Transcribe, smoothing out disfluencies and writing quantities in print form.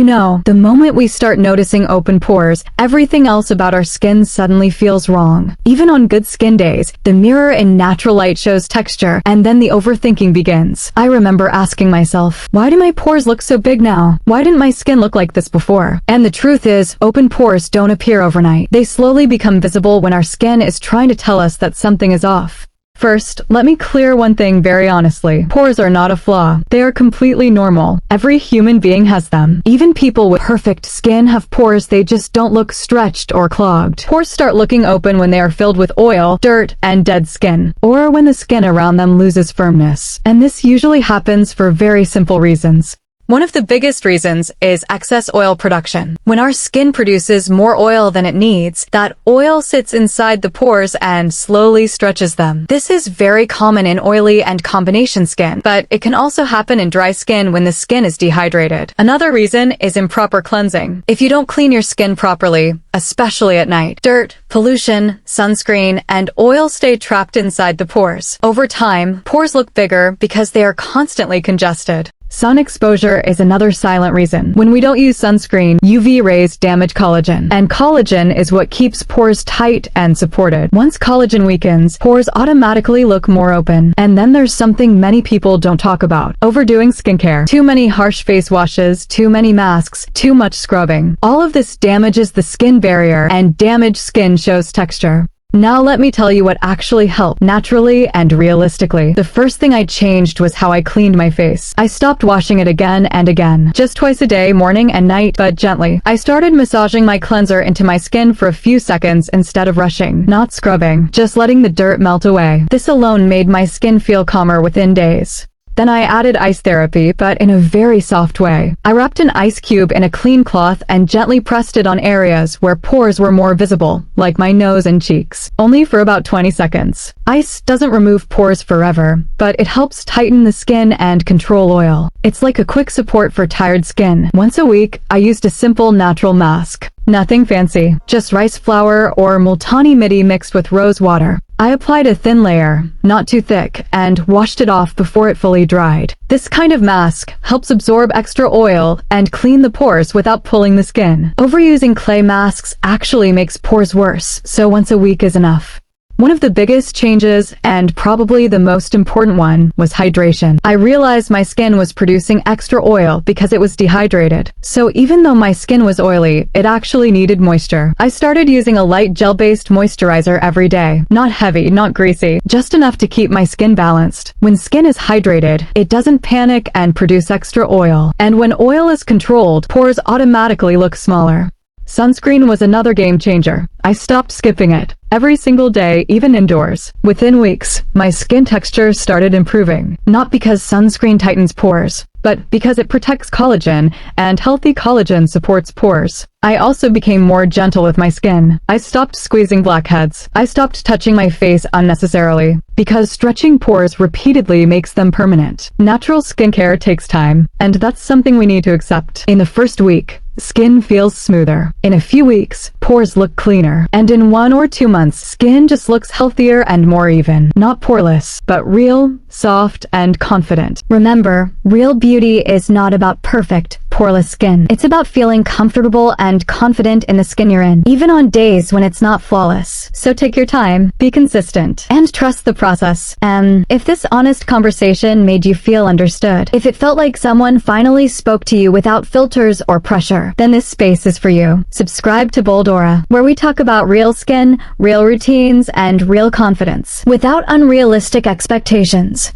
know, the moment we start noticing open pores, everything else about our skin suddenly feels wrong. Even on good skin days, the mirror in natural light shows texture, and then the overthinking begins. I remember asking myself, why do my pores look so big now? Why didn't my skin look like this before? And the truth is, open pores don't appear overnight. They slowly become visible when our skin is trying to tell us that something is off. First, let me clear one thing very honestly. Pores are not a flaw. They are completely normal. Every human being has them. Even people with perfect skin have pores, they just don't look stretched or clogged. Pores start looking open when they are filled with oil, dirt, and dead skin, or when the skin around them loses firmness. And this usually happens for very simple reasons. One of the biggest reasons is excess oil production. When our skin produces more oil than it needs, that oil sits inside the pores and slowly stretches them. This is very common in oily and combination skin, but it can also happen in dry skin when the skin is dehydrated. Another reason is improper cleansing. If you don't clean your skin properly, especially at night, dirt, pollution, sunscreen, and oil stay trapped inside the pores. Over time, pores look bigger because they are constantly congested. Sun exposure is another silent reason. When we don't use sunscreen, UV rays damage collagen, and collagen is what keeps pores tight and supported. Once collagen weakens, pores automatically look more open. And then there's something many people don't talk about: overdoing skincare. Too many harsh face washes, too many masks, too much scrubbing. All of this damages the skin barrier, and damaged skin shows texture. Now let me tell you what actually helped, naturally and realistically. The first thing I changed was how I cleaned my face. I stopped washing it again and again, just twice a day, morning and night, but gently. I started massaging my cleanser into my skin for a few seconds instead of rushing. Not scrubbing, just letting the dirt melt away. This alone made my skin feel calmer within days. Then I added ice therapy, but in a very soft way. I wrapped an ice cube in a clean cloth and gently pressed it on areas where pores were more visible, like my nose and cheeks, only for about 20 seconds. Ice doesn't remove pores forever, but it helps tighten the skin and control oil. It's like a quick support for tired skin. Once a week, I used a simple natural mask. Nothing fancy, just rice flour or multani mitti mixed with rose water. I applied a thin layer, not too thick, and washed it off before it fully dried. This kind of mask helps absorb extra oil and clean the pores without pulling the skin. Overusing clay masks actually makes pores worse, so once a week is enough. One of the biggest changes, and probably the most important one, was hydration. I realized my skin was producing extra oil because it was dehydrated. So even though my skin was oily, it actually needed moisture. I started using a light gel-based moisturizer every day. Not heavy, not greasy, just enough to keep my skin balanced. When skin is hydrated, it doesn't panic and produce extra oil. And when oil is controlled, pores automatically look smaller. Sunscreen was another game changer. I stopped skipping it. Every single day, even indoors. Within weeks, my skin texture started improving. Not because sunscreen tightens pores, but because it protects collagen, and healthy collagen supports pores. I also became more gentle with my skin. I stopped squeezing blackheads. I stopped touching my face unnecessarily, because stretching pores repeatedly makes them permanent. Natural skincare takes time, and that's something we need to accept. In the first week, skin feels smoother. In a few weeks, pores look cleaner. And in 1 or 2 months, skin just looks healthier and more even. Not poreless, but real, soft, and confident. Remember, real beauty is not about perfect, poreless skin. It's about feeling comfortable and confident in the skin you're in, even on days when it's not flawless. So take your time, be consistent, and trust the process. And if this honest conversation made you feel understood, if it felt like someone finally spoke to you without filters or pressure, then this space is for you. Subscribe to Bold Aura, where we talk about real skin, real routines, and real confidence, without unrealistic expectations.